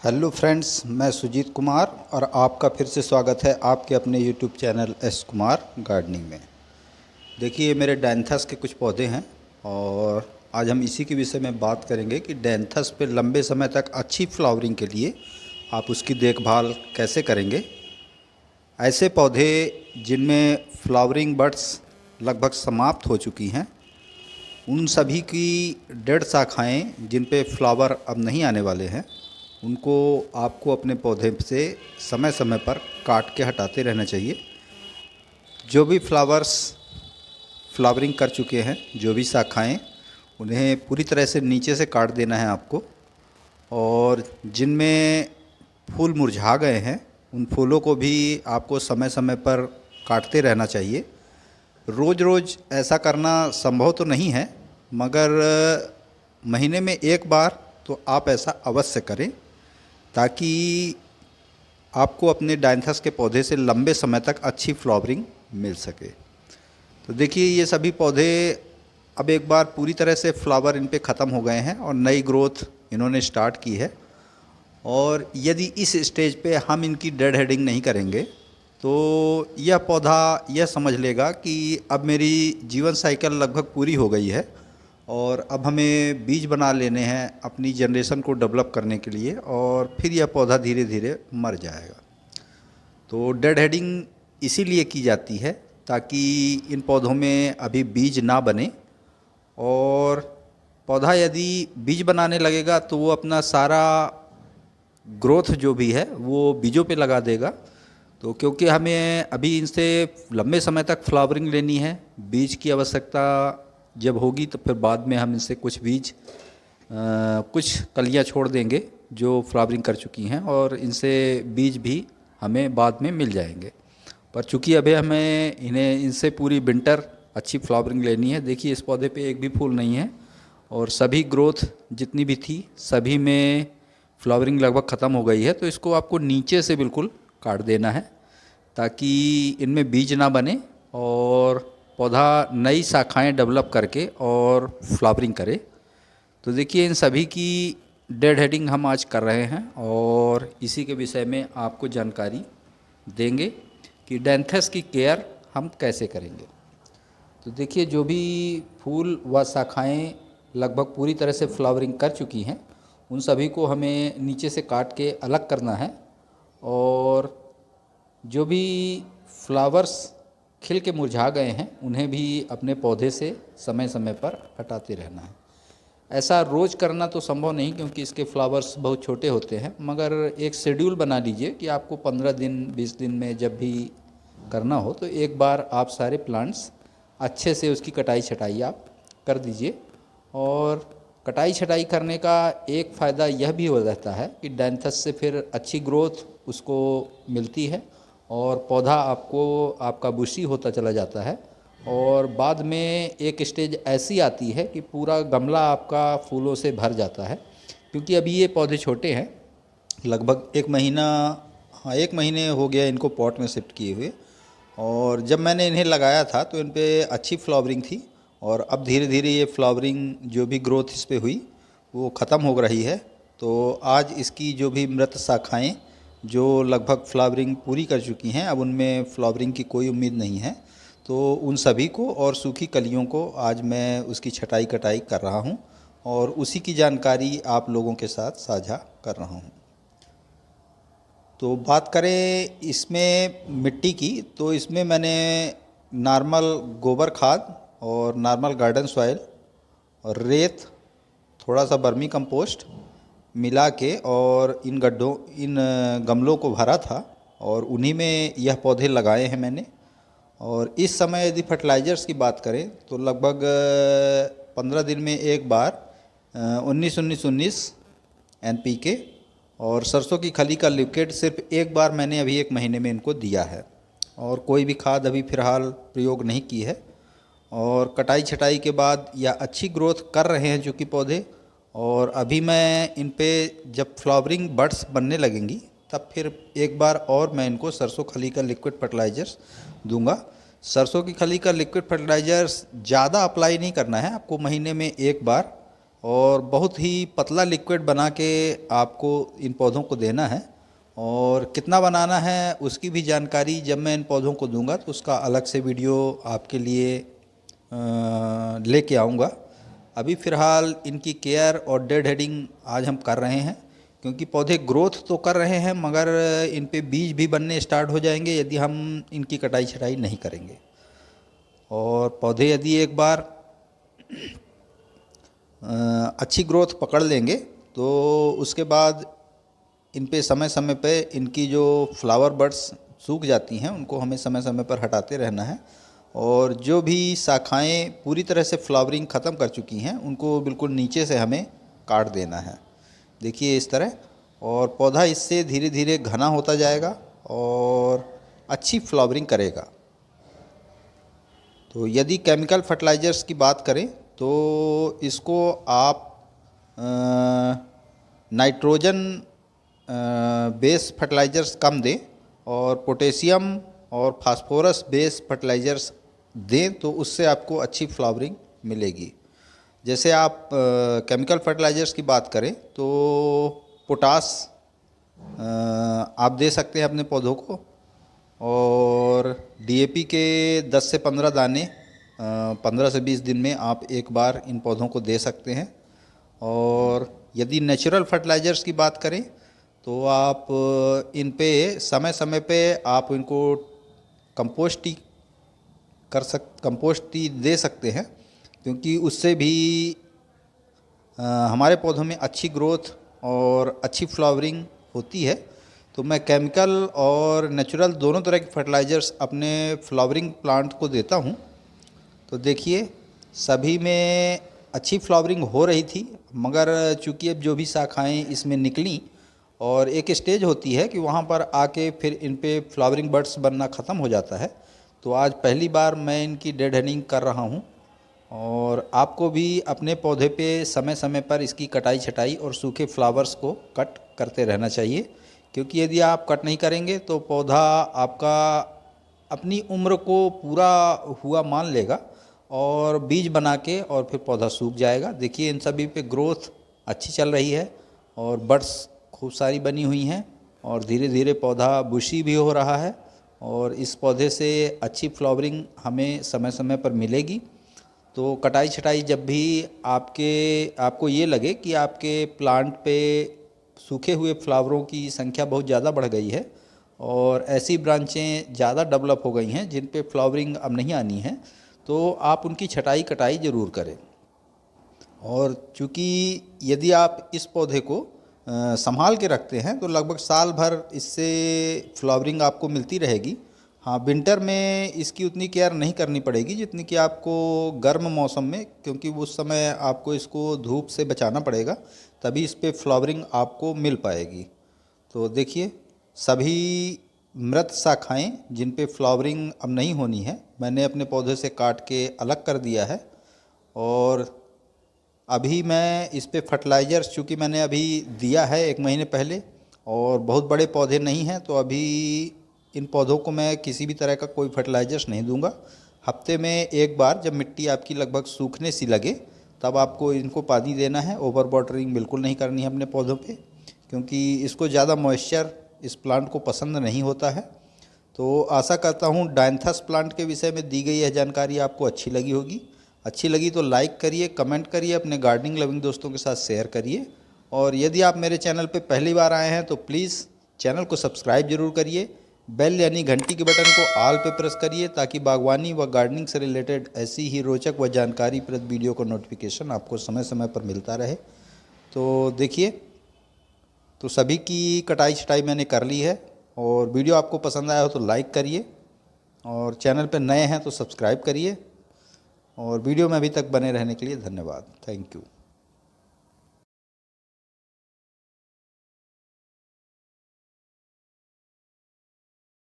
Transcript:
Hello friends, मैं सुजीत कुमार और आपका फिर से स्वागत है आपके अपने YouTube channel S Kumar gardening में। देखिए, ये मेरे डैंथस के कुछ पौधे हैं और आज हम इसी के विषय में बात करेंगे कि डैंथस पे लंबे समय तक अच्छी फ्लावरिंग के लिए आप उसकी देखभाल कैसे करेंगे। ऐसे पौधे जिनमें फ्लावरिंग बड्स लगभग समाप्त हो चुकी हैं, उन सभी की डेड शाखाएं जिन पे फ्लावर अब नहीं आने वाले हैं, उनको आपको अपने पौधे से समय समय पर काट के हटाते रहना चाहिए। जो भी फ्लावरिंग कर चुके हैं, जो भी शाखाएं, उन्हें पूरी तरह से नीचे से काट देना है आपको। और जिनमें फूल मुरझा गए हैं, उन फूलों को भी आपको समय समय पर काटते रहना चाहिए। रोज़ रोज़ ऐसा करना संभव तो नहीं है, मगर महीने में एक बार तो आप ऐसा अवश्य करें, ताकि आपको अपने डायंथस के पौधे से लंबे समय तक अच्छी फ्लावरिंग मिल सके। तो देखिए, ये सभी पौधे अब एक बार पूरी तरह से फ्लावर इन पे ख़त्म हो गए हैं और नई ग्रोथ इन्होंने स्टार्ट की है। और यदि इस स्टेज पे हम इनकी डेड हेडिंग नहीं करेंगे तो यह पौधा यह समझ लेगा कि अब मेरी जीवन साइकिल लगभग पूरी हो गई है और अब हमें बीज बना लेने हैं अपनी जनरेशन को डेवलप करने के लिए, और फिर यह पौधा धीरे धीरे मर जाएगा। तो डेड हेडिंग इसीलिए की जाती है ताकि इन पौधों में अभी बीज ना बने, और पौधा यदि बीज बनाने लगेगा तो वो अपना सारा ग्रोथ जो भी है वो बीजों पे लगा देगा। तो क्योंकि हमें अभी इनसे लंबे समय तक फ्लावरिंग लेनी है, बीज की आवश्यकता जब होगी तो फिर बाद में हम इनसे कुछ बीज कुछ कलियां छोड़ देंगे जो फ्लावरिंग कर चुकी हैं, और इनसे बीज भी हमें बाद में मिल जाएंगे। पर चूंकि अभी हमें इन्हें इनसे पूरी विंटर अच्छी फ्लावरिंग लेनी है। देखिए, इस पौधे पे एक भी फूल नहीं है और सभी ग्रोथ जितनी भी थी सभी में फ्लावरिंग लगभग ख़त्म हो गई है। तो इसको आपको नीचे से बिल्कुल काट देना है ताकि इनमें बीज ना बने और पौधा नई शाखाएं डेवलप करके और फ्लावरिंग करे। तो देखिए, इन सभी की डेड हेडिंग हम आज कर रहे हैं और इसी के विषय में आपको जानकारी देंगे कि डैंथस की केयर हम कैसे करेंगे। तो देखिए, जो भी फूल व शाखाएं लगभग पूरी तरह से फ्लावरिंग कर चुकी हैं, उन सभी को हमें नीचे से काट के अलग करना है, और जो भी फ्लावर्स खिल के मुरझा गए हैं उन्हें भी अपने पौधे से समय समय पर हटाते रहना है। ऐसा रोज़ करना तो संभव नहीं क्योंकि इसके फ्लावर्स बहुत छोटे होते हैं, मगर एक शेड्यूल बना लीजिए कि आपको 15 दिन 20 दिन में जब भी करना हो तो एक बार आप सारे प्लांट्स अच्छे से उसकी कटाई छटाई आप कर दीजिए। और कटाई छटाई करने का एक फ़ायदा यह भी हो जाता है कि डैंथस से फिर अच्छी ग्रोथ उसको मिलती है और पौधा आपका बुशी होता चला जाता है, और बाद में एक स्टेज ऐसी आती है कि पूरा गमला आपका फूलों से भर जाता है। क्योंकि अभी ये पौधे छोटे हैं, लगभग एक महीना, हाँ 1 महीने हो गया इनको पॉट में शिफ्ट किए हुए। और जब मैंने इन्हें लगाया था तो इन पे अच्छी फ्लावरिंग थी, और अब धीरे धीरे ये फ्लावरिंग जो भी ग्रोथ इस पे हुई वो ख़त्म हो रही है। तो आज इसकी जो भी मृत शाखाएं जो लगभग फ्लावरिंग पूरी कर चुकी हैं, अब उनमें फ्लावरिंग की कोई उम्मीद नहीं है। तो उन सभी को और सूखी कलियों को आज मैं उसकी छटाई कटाई कर रहा हूं और उसी की जानकारी आप लोगों के साथ साझा कर रहा हूं। तो बात करें इसमें मिट्टी की, तो इसमें मैंने नॉर्मल गोबर खाद और नॉर्मल गार्डन सॉइल और रेत, थोड़ा सा वर्मी कंपोस्ट मिला के और इन गमलों को भरा था और उन्हीं में यह पौधे लगाए हैं मैंने। और इस समय यदि फर्टिलाइज़र्स की बात करें तो लगभग 15 दिन में एक बार 19-19-19 NPK और सरसों की खली का लिक्विड सिर्फ एक बार मैंने अभी 1 महीने में इनको दिया है, और कोई भी खाद अभी फ़िलहाल प्रयोग नहीं की है। और कटाई छटाई के बाद या अच्छी ग्रोथ कर रहे हैं जो कि पौधे, और अभी मैं इन पे जब फ्लावरिंग बड्स बनने लगेंगी तब फिर एक बार और मैं इनको सरसों खली का लिक्विड फर्टिलाइज़र्स दूंगा। सरसों की खली का लिक्विड फर्टिलाइज़र्स ज़्यादा अप्लाई नहीं करना है आपको, महीने में एक बार और बहुत ही पतला लिक्विड बना के आपको इन पौधों को देना है। और कितना बनाना है उसकी भी जानकारी जब मैं इन पौधों को दूंगा तो उसका अलग से वीडियो आपके लिए लेके आऊँगा। अभी फ़िलहाल इनकी केयर और डेड हेडिंग आज हम कर रहे हैं, क्योंकि पौधे ग्रोथ तो कर रहे हैं मगर इन पे बीज भी बनने स्टार्ट हो जाएंगे यदि हम इनकी कटाई छटाई नहीं करेंगे। और पौधे यदि एक बार अच्छी ग्रोथ पकड़ लेंगे तो उसके बाद इन पे समय समय पे इनकी जो फ्लावर बड्स सूख जाती हैं उनको हमें समय समय पर हटाते रहना है। और जो भी शाखाएं पूरी तरह से फ्लावरिंग ख़त्म कर चुकी हैं उनको बिल्कुल नीचे से हमें काट देना है। देखिए इस तरह, और पौधा इससे धीरे धीरे घना होता जाएगा और अच्छी फ्लावरिंग करेगा। तो यदि केमिकल फर्टिलाइज़र्स की बात करें तो इसको आप नाइट्रोजन बेस फर्टिलाइज़र्स कम दें और पोटेशियम और फास्फोरस बेस फर्टिलाइज़र्स दें तो उससे आपको अच्छी फ्लावरिंग मिलेगी। जैसे आप केमिकल फर्टिलाइज़र्स की बात करें तो पोटास आप दे सकते हैं अपने पौधों को, और डीएपी के 10 से 15 दाने 15 से 20 दिन में आप एक बार इन पौधों को दे सकते हैं। और यदि नेचुरल फर्टिलाइज़र्स की बात करें तो आप इन पे समय समय पे आप इनको कंपोस्ट ही दे सकते हैं, क्योंकि उससे भी हमारे पौधों में अच्छी ग्रोथ और अच्छी फ्लावरिंग होती है। तो मैं केमिकल और नेचुरल दोनों तरह के फर्टिलाइज़र्स अपने फ्लावरिंग प्लांट को देता हूँ। तो देखिए सभी में अच्छी फ्लावरिंग हो रही थी, मगर चूंकि अब जो भी शाखाएं इसमें निकली और एक स्टेज होती है कि वहाँ पर आके फिर इन पे फ्लावरिंग बड्स बनना ख़त्म हो जाता है। तो आज पहली बार मैं इनकी डेड हेडिंग कर रहा हूँ। और आपको भी अपने पौधे पे समय समय पर इसकी कटाई छटाई और सूखे फ्लावर्स को कट करते रहना चाहिए, क्योंकि यदि आप कट नहीं करेंगे तो पौधा आपका अपनी उम्र को पूरा हुआ मान लेगा और बीज बना के और फिर पौधा सूख जाएगा। देखिए इन सभी पे ग्रोथ अच्छी चल रही है और बड्स खूब सारी बनी हुई हैं और धीरे धीरे पौधा बुशी भी हो रहा है। और इस पौधे से अच्छी फ्लावरिंग हमें समय समय पर मिलेगी। तो कटाई छटाई जब भी आपको ये लगे कि आपके प्लांट पे सूखे हुए फ्लावरों की संख्या बहुत ज़्यादा बढ़ गई है और ऐसी ब्रांचें ज़्यादा डेवलप हो गई हैं जिन पे फ्लावरिंग अब नहीं आनी है, तो आप उनकी छटाई कटाई ज़रूर करें। और चूँकि यदि आप इस पौधे को संभाल के रखते हैं तो लगभग साल भर इससे फ्लावरिंग आपको मिलती रहेगी। हाँ, विंटर में इसकी उतनी केयर नहीं करनी पड़ेगी जितनी कि आपको गर्म मौसम में, क्योंकि उस समय आपको इसको धूप से बचाना पड़ेगा, तभी इस पे फ्लावरिंग आपको मिल पाएगी। तो देखिए सभी मृत शाखाएं जिन पे फ्लावरिंग अब नहीं होनी है मैंने अपने पौधे से काट के अलग कर दिया है। और अभी मैं इस पे फर्टिलाइज़र्स चूँकि मैंने अभी दिया है 1 महीने पहले और बहुत बड़े पौधे नहीं हैं, तो अभी इन पौधों को मैं किसी भी तरह का कोई फर्टिलाइज़र्स नहीं दूंगा। हफ्ते में एक बार जब मिट्टी आपकी लगभग सूखने सी लगे तब आपको इनको पानी देना है। ओवर वाटरिंग बिल्कुल नहीं करनी है अपने पौधों पे, क्योंकि इसको ज़्यादा मॉइस्चर इस प्लांट को पसंद नहीं होता है। तो आशा करता हूँ डायंथस प्लांट के विषय में दी गई यह जानकारी आपको अच्छी लगी होगी। अच्छी लगी तो लाइक करिए, कमेंट करिए, अपने गार्डनिंग लविंग दोस्तों के साथ शेयर करिए। और यदि आप मेरे चैनल पे पहली बार आए हैं तो प्लीज़ चैनल को सब्सक्राइब जरूर करिए। बेल यानी घंटी के बटन को ऑल पे प्रेस करिए ताकि बागवानी व गार्डनिंग से रिलेटेड ऐसी ही रोचक व जानकारीप्रद वीडियो का नोटिफिकेशन आपको समय समय पर मिलता रहे। तो देखिए, तो सभी की कटाई छटाई मैंने कर ली है। और वीडियो आपको पसंद आया हो तो लाइक करिए और चैनल पर नए हैं तो सब्सक्राइब करिए। और वीडियो में अभी तक बने रहने के लिए धन्यवाद। Thank you.